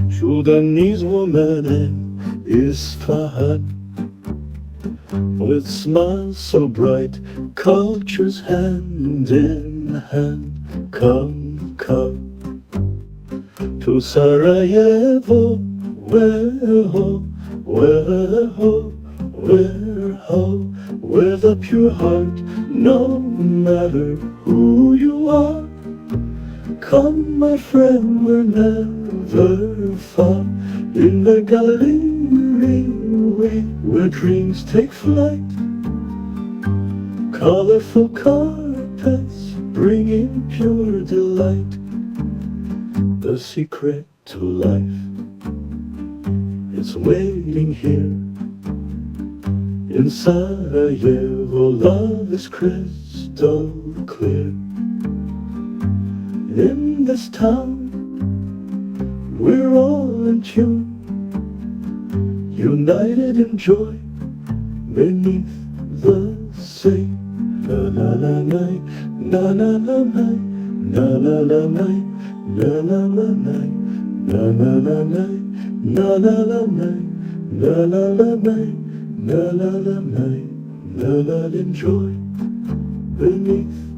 Sudanese woman in Isfahan, with smiles so bright, cultures hand in hand. Come, come to Sarajevo, where the pure heart, no matter who you are. Come, my friend, we're never far. In the gallery, where dreams take flight. Colorful carpets bringing pure delight. The secret to life, it's waiting here. In Sarajevo, love is crystal clear. In this town, we're all in tune, united in joy beneath the sea. Na na na na, na na na na, na na na na, na na na na, na na na na, na na na na, na na na na, na na na na, na na enjoy beneath